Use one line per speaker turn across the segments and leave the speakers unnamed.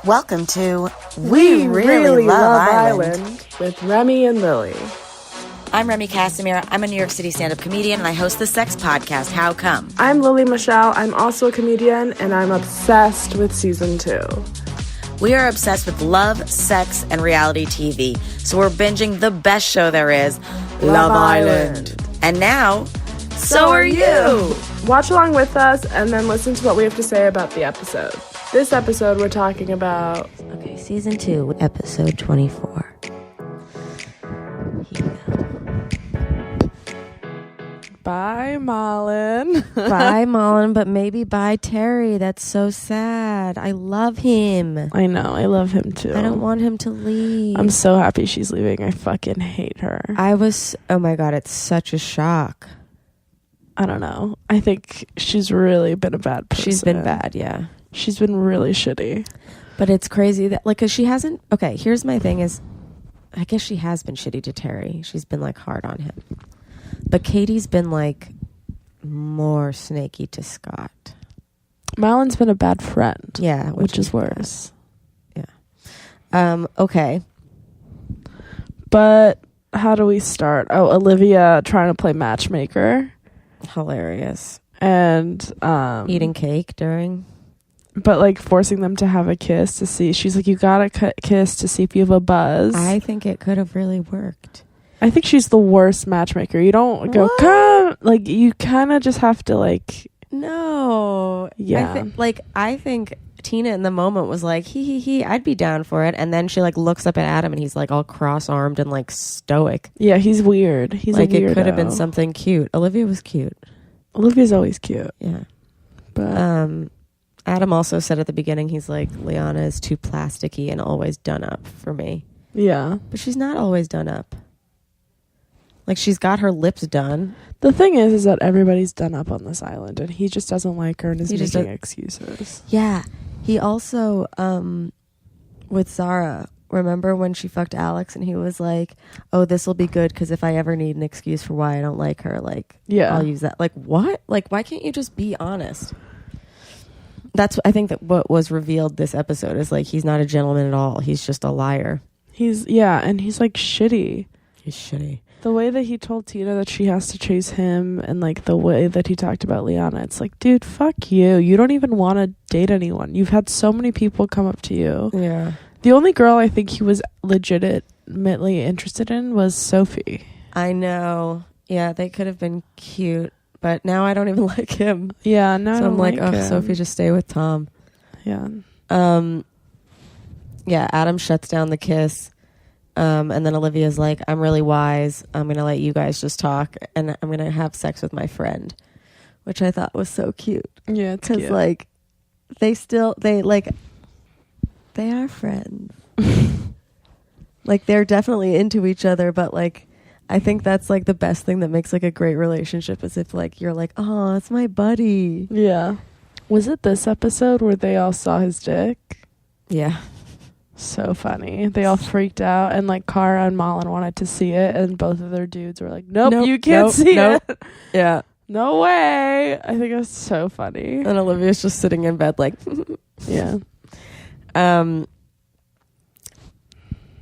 Welcome to We Really Love Island
with Remy and Lily.
I'm Remy Casimir. I'm a New York City stand-up comedian, and I host the sex podcast, How Come?
I'm Lily Michelle. I'm also a comedian, and I'm obsessed with season 2.
We are obsessed with love, sex, and reality TV, so we're binging the best show there is, Love Island. And now, so are you!
Watch along with us, and then listen to what we have to say about the episode. This episode, we're talking about...
Okay, season 2, episode 24.
Bye, MALIN.
Bye, MALIN, but maybe bye, Terry. That's so sad. I love him.
I know, I love him too.
I don't want him to leave.
I'm so happy she's leaving. I fucking hate her.
Oh my God, it's such a shock.
I don't know. I think she's really been a bad person.
She's been bad, yeah.
She's been really shitty.
But it's crazy that, like, because she hasn't... Okay, here's my thing is, I guess she has been shitty to Terry. She's been, like, hard on him. But Katie's been, like, more snaky to Scott.
MALIN's been a bad friend.
Yeah.
Which is worse.
Bad. Yeah. Okay.
But how do we start? Oh, Olivia trying to play matchmaker.
Hilarious.
And...
eating cake during...
But, like, forcing them to have a kiss to see... She's like, you gotta kiss to see if you have a buzz.
I think it could have really worked.
I think she's the worst matchmaker. You don't go, come... Like, you kind of just have to, like...
No.
Yeah.
I think Tina in the moment was like, he, I'd be down for it. And then she, like, looks up at Adam and he's, like, all cross-armed and, like, stoic.
Yeah, he's weird. He's like,
it could have been something cute. Olivia was cute.
Olivia's always cute.
Yeah.
But...
Adam also said at the beginning, he's like, Liana is too plasticky and always done up for me.
Yeah.
But she's not always done up. Like, she's got her lips done.
The thing is that everybody's done up on this island, and he just doesn't like her and is making excuses.
Yeah. He also, with Zara, remember when she fucked Alex and he was like, oh, this will be good because if I ever need an excuse for why I don't like her, like,
yeah,
I'll use that. Like, what? Like, why can't you just be honest? I think that what was revealed this episode is, like, he's not a gentleman at all. He's just a liar.
And he's, like, shitty.
He's shitty.
The way that he told Tina that she has to chase him and, like, the way that he talked about Liana, it's like, dude, fuck you. You don't even want to date anyone. You've had so many people come up to you.
Yeah.
The only girl I think he was legitimately interested in was Sophie.
I know. Yeah, they could have been cute. But now I don't even like him.
Yeah, no,
so I'm like,
him.
Sophie, just stay with Tom.
Yeah.
Yeah, Adam shuts down the kiss. And then Olivia's like, I'm really wise. I'm going to let you guys just talk. And I'm going to have sex with my friend. Which I thought was so cute.
Yeah, it's cute.
Because, like, they are friends. Like, they're definitely into each other, but, like, I think that's, like, the best thing that makes, like, a great relationship is if, like, you're like, oh, it's my buddy.
Yeah. Was it this episode where they all saw his dick?
Yeah.
So funny. They all freaked out, and, like, Cara and MALIN wanted to see it, and both of their dudes were like, nope, you can't see it.
Yeah.
No way. I think it was so funny.
And Olivia's just sitting in bed, like,
yeah.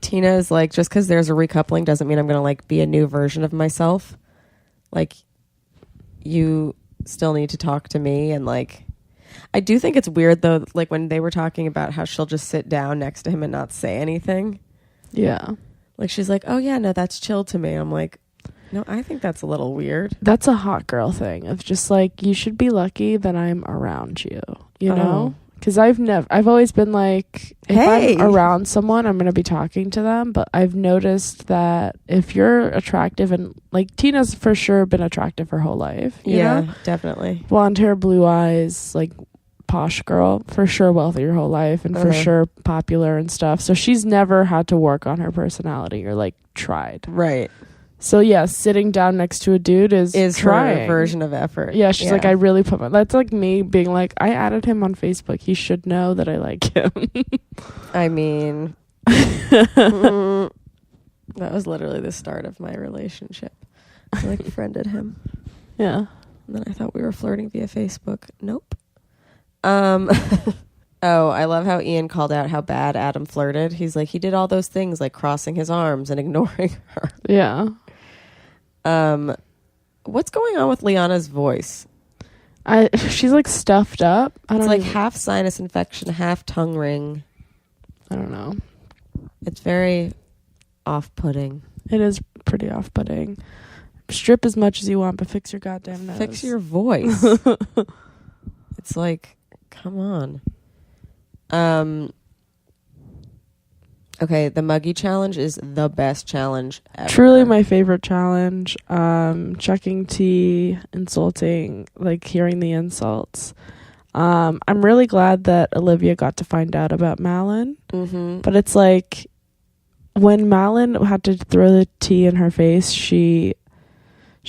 Tina's like, just because there's a recoupling doesn't mean I'm going to, like, be a new version of myself. Like, you still need to talk to me. And, like, I do think it's weird, though, like, when they were talking about how she'll just sit down next to him and not say anything.
Yeah.
Like, she's like, oh, yeah, no, that's chill to me. I'm like, no, I think that's a little weird.
That's a hot girl thing of just, like, you should be lucky that I'm around you, you know? Because I've always been like, if I'm around someone, I'm going to be talking to them. But I've noticed that if you're attractive, and, like, Tina's for sure been attractive her whole life. You know?
Definitely.
Blonde hair, blue eyes, like, posh girl, for sure wealthy her whole life, and for sure popular and stuff. So she's never had to work on her personality or, like, tried.
Right.
So yeah, sitting down next to a dude is trying.
Her version of effort.
Yeah, she's like, I really put my... That's like me being like, I added him on Facebook. He should know that I like him.
I mean, that was literally the start of my relationship. I, like, friended him.
Yeah.
And then I thought we were flirting via Facebook. Nope. Oh, I love how Ian called out how bad Adam flirted. He's like, he did all those things like crossing his arms and ignoring her.
Yeah.
What's going on with Liana's voice?
She's like stuffed up.
It's like half sinus infection, half tongue ring.
I don't know.
It's very off-putting.
It is pretty off-putting. Strip as much as you want, but fix your goddamn nose.
Fix your voice. It's like, come on. Okay, the Muggy challenge is the best challenge ever.
Truly my favorite challenge. Chucking tea, insulting, like hearing the insults. I'm really glad that Olivia got to find out about MALIN.
Mm-hmm.
But it's like when MALIN had to throw the tea in her face, she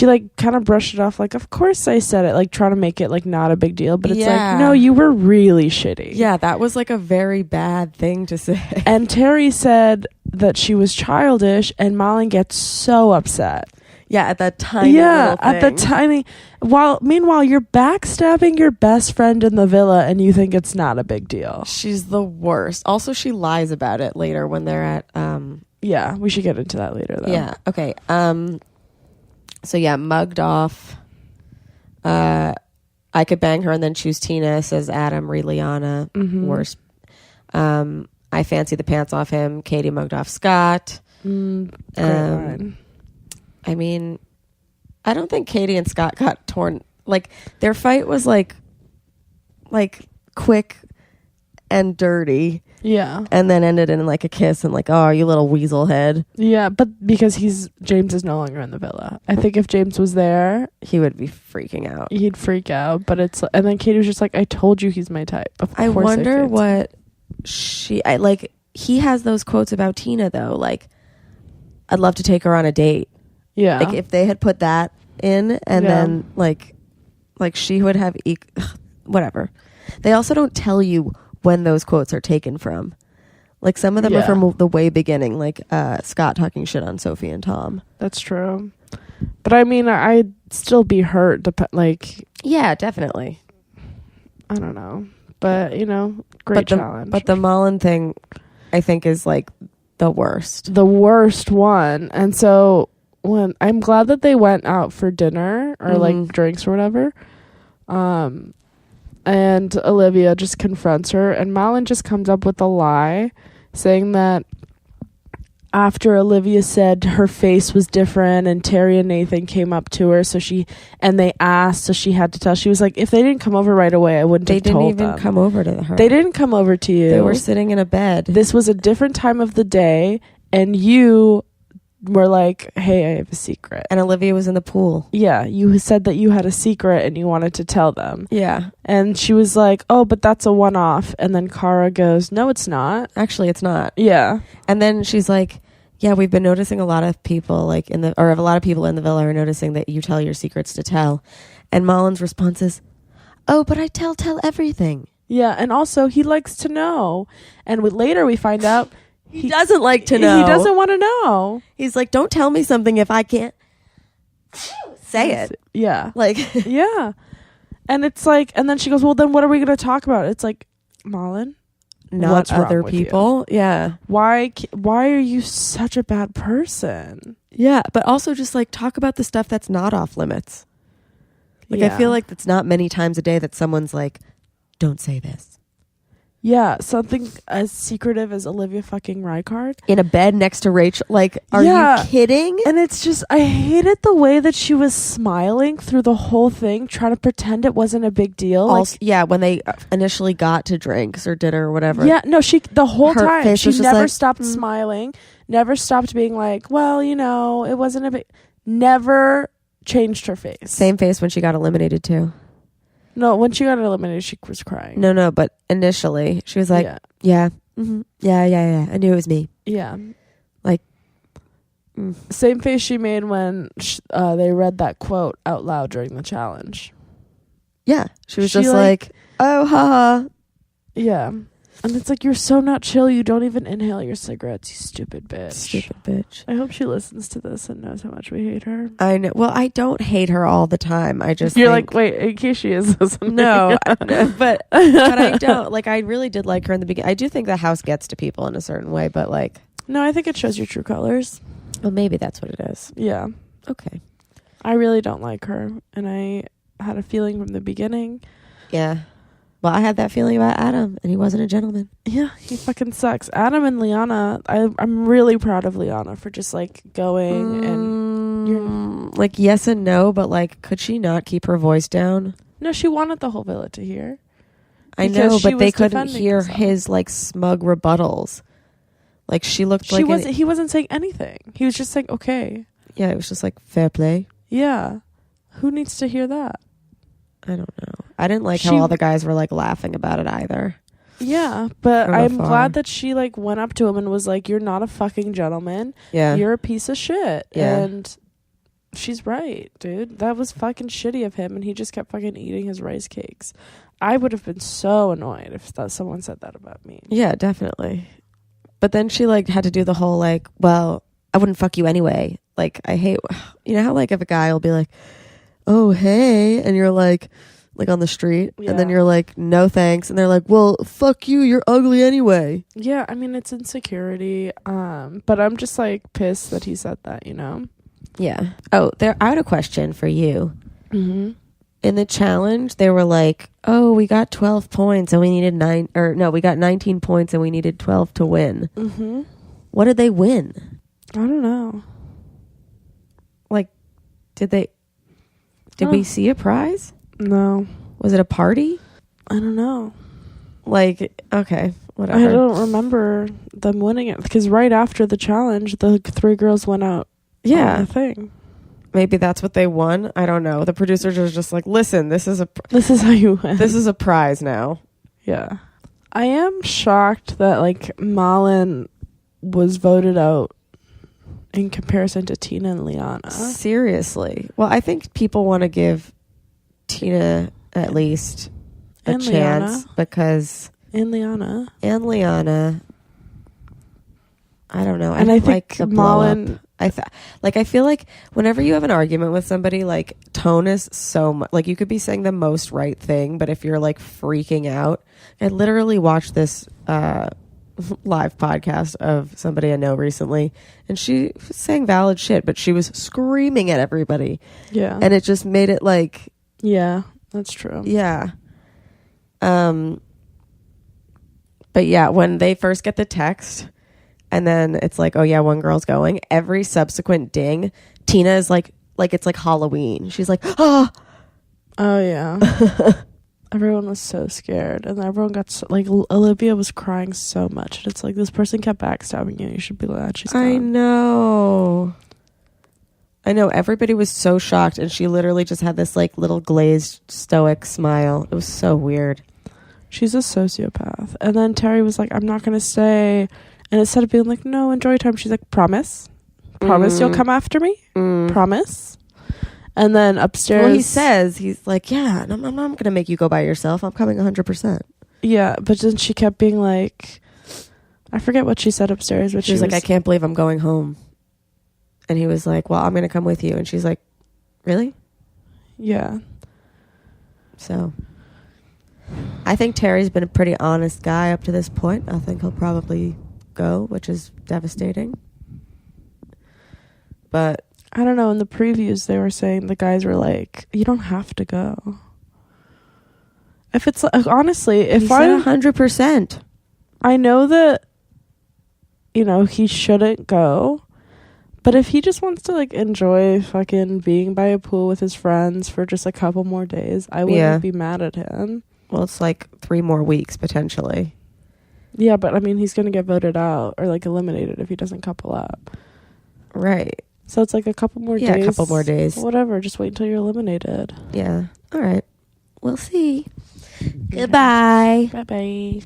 like kind of brushed it off like, of course I said it, like trying to make it like not a big deal, but it's like, no, you were really shitty.
Yeah, that was like a very bad thing to say.
And Terry said that she was childish, and MALIN gets so upset.
Yeah, at that tiny little thing.
At the tiny, meanwhile you're backstabbing your best friend in the villa and you think it's not a big deal.
She's the worst. Also, she lies about it later when they're at
yeah, we should get into that later though.
Yeah, okay. So yeah, mugged off. I could bang her and then choose Tina, says Adam, re Liana.
Mm-hmm.
Worst. I fancy the pants off him. Katie mugged off Scott.
Great line.
I mean, I don't think Katie and Scott got torn. Like, their fight was like quick and dirty.
Yeah.
And then ended in like a kiss and like, oh, you little weasel head.
Yeah, but because James is no longer in the villa. I think if James was there,
he would be freaking out.
He'd freak out. But it's, and then Katie was just like, I told you he's my type. Of course
I wonder what he has those quotes about Tina though. Like, I'd love to take her on a date.
Yeah.
Like if they had put that in and then like she would have whatever. They also don't tell you when those quotes are taken from. Like some of them are from the way beginning, like Scott talking shit on Sophie and Tom.
That's true. But I mean, I'd still be hurt.
Yeah, definitely.
I don't know. But, great challenge.
But the MALIN thing, I think, is like the worst.
The worst one. And so when I'm glad that they went out for dinner or like drinks or whatever. And Olivia just confronts her, and MALIN just comes up with a lie saying that after Olivia said her face was different and Terry and Nathan came up to her, they asked, so she had to tell. She was like, if they didn't come over right away, I wouldn't have told them. They didn't even
come over to her.
They didn't come over to you.
They were sitting in a bed.
This was a different time of the day, and you were like, hey, I have a secret.
And Olivia was in the pool.
Yeah, you said that you had a secret and you wanted to tell them.
Yeah.
And she was like, oh, but that's a one-off. And then Cara goes, no, it's not.
Actually, it's not.
Yeah.
And then she's like, yeah, we've been noticing a lot of people like a lot of people in the villa are noticing that you tell your secrets to tell. And MALIN's response is, oh, but I tell everything.
Yeah, and also he likes to know. And later we find out
he doesn't like to know.
He doesn't want to know.
He's like, don't tell me something if I can't say it.
Yeah.
Like,
yeah. And it's like, and then she goes, well, then what are we going to talk about? It's like, MALIN,
not other people. Yeah.
Why are you such a bad person?
Yeah. But also just like talk about the stuff that's not off limits. Like, I feel like it's not many times a day that someone's like, don't say this.
Yeah, something as secretive as Olivia fucking Reichardt.
In a bed next to Rachel. Like, are you kidding?
And it's just, I hated the way that she was smiling through the whole thing, trying to pretend it wasn't a big deal.
Also, when they initially got to drinks or dinner or whatever.
Yeah, no, the whole time, she never stopped
smiling.
smiling, never stopped being like, well, it wasn't a big, never changed her face.
Same face when she got eliminated too.
No, when she got eliminated, she was crying.
No, but initially she was like, yeah, I knew it was me.
Yeah.
Like,
same face she made when they read that quote out loud during the challenge.
Yeah. She was just like, oh, haha.
Yeah. And it's like, you're so not chill. You don't even inhale your cigarettes, you stupid bitch.
Stupid bitch.
I hope she listens to this and knows how much we hate her.
I know. Well, I don't hate her all the time. I just
You're like, wait, in case she is listening.
No, but I don't. Like, I really did like her in the beginning. I do think the house gets to people in a certain way, but like...
No, I think it shows your true colors.
Well, maybe that's what it is.
Yeah.
Okay.
I really don't like her. And I had a feeling from the beginning.
Yeah. Well, I had that feeling about Adam, and he wasn't a gentleman.
Yeah, he fucking sucks. Adam and Liana, I'm really proud of Liana for just, like, going and... You're,
like, yes and no, but, like, could she not keep her voice down?
No, she wanted the whole villa to hear.
I know, but they couldn't hear his, like, smug rebuttals. Like, she looked like...
He wasn't saying anything. He was just saying, okay.
Yeah, it was just, like, fair play.
Yeah. Who needs to hear that?
I don't know. I didn't like how all the guys were like laughing about it either.
Yeah, but I'm glad that she like went up to him and was like, "You're not a fucking gentleman.
Yeah,
you're a piece of shit."
Yeah.
And she's right, dude. That was fucking shitty of him, and he just kept fucking eating his rice cakes. I would have been so annoyed if someone said that about me.
Yeah, definitely. But then she like had to do the whole like, well, I wouldn't fuck you anyway. Like, I hate, you know how like if a guy will be like, oh, hey, and you're like on the street, and then you're like, no thanks, and they're like, well, fuck you, you're ugly anyway.
Yeah, I mean, it's insecurity, but I'm just like pissed that he said that, you know?
Yeah. Oh, I had a question for you.
Mm-hmm.
In the challenge, they were like, oh, we got 12 points and we needed we got 19 points and we needed 12 to win.
Mm-hmm.
What did they win?
I don't know.
Like, did we see a prize?
No.
Was it a party?
I don't know.
Like, okay, whatever.
I don't remember them winning it because right after the challenge, the 3 girls went out.
Yeah.
On the thing.
Maybe that's what they won. I don't know. The producers are just like, listen, this is
how you win.
This is a prize now.
Yeah. I am shocked that like MALIN was voted out in comparison to Tina and Liana.
Seriously. Well, I think people want to give Tina at least a chance because...
And Liana.
I don't know.
And I think
like
MALIN...
I feel like whenever you have an argument with somebody, like, tone is so much... Like, you could be saying the most right thing, but if you're, like, freaking out... I literally watched this live podcast of somebody I know recently, and she was saying valid shit, but she was screaming at everybody.
Yeah.
And it just made it, like...
Yeah, that's true.
Yeah. But, yeah, when they first get the text... And then it's like, oh, yeah, one girl's going. Every subsequent ding, Tina is like it's like Halloween. She's like, oh.
Oh, yeah. Everyone was so scared. And everyone got, like, Olivia was crying so much. And it's like, this person kept backstabbing you. You should be glad she's gone.
I know. Everybody was so shocked. And she literally just had this, like, little glazed, stoic smile. It was so weird.
She's a sociopath. And then Terry was like, I'm not going to stay. And instead of being like, no, enjoy time, she's like, promise you'll come after me? Promise? And then upstairs...
Well, he says, he's like, yeah, I'm not going to make you go by yourself. I'm coming 100%.
Yeah, but then she kept being like... I forget what she said upstairs, but
she was like, I can't believe I'm going home. And he was like, well, I'm going to come with you. And she's like, really?
Yeah.
So... I think Terry's been a pretty honest guy up to this point. I think he'll probably... go, which is devastating. But
I don't know, in the previews they were saying the guys were like, you don't have to go. If it's like, honestly, if I
100%,
I know that, you know, he shouldn't go, but if he just wants to like enjoy fucking being by a pool with his friends for just a couple more days, I wouldn't be mad at him.
Well, it's like 3 more weeks potentially.
Yeah, but I mean, he's going to get voted out or like eliminated if he doesn't couple up.
Right.
So it's like a couple more days.
Yeah, a couple more days.
Whatever. Just wait until you're eliminated.
Yeah. All right. We'll see. Goodbye.
Bye-bye.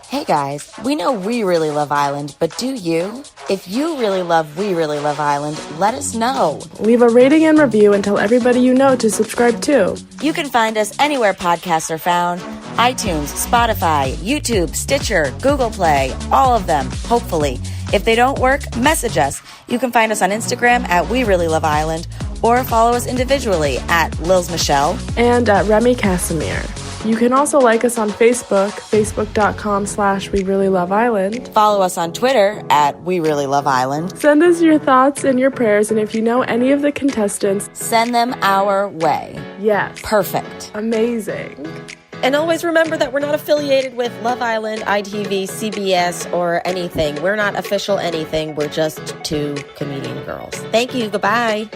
Hey guys, we know we really love Island, but do you? If you really love We Really Love Island, let us know.
Leave a rating and review and tell everybody you know to subscribe too.
You can find us anywhere podcasts are found. iTunes, Spotify, YouTube, Stitcher, Google Play, all of them, hopefully. If they don't work, message us. You can find us on Instagram at We Really Love Island, or follow us individually at Lils Michelle
and at Remy Casimir. You can also like us on Facebook, facebook.com/We Really Love Island.
Follow us on Twitter at We Really Love Island.
Send us your thoughts and your prayers, and if you know any of the contestants,
send them our way.
Yes.
Perfect.
Amazing.
And always remember that we're not affiliated with Love Island, ITV, CBS, or anything. We're not official anything. We're just two comedian girls. Thank you. Goodbye.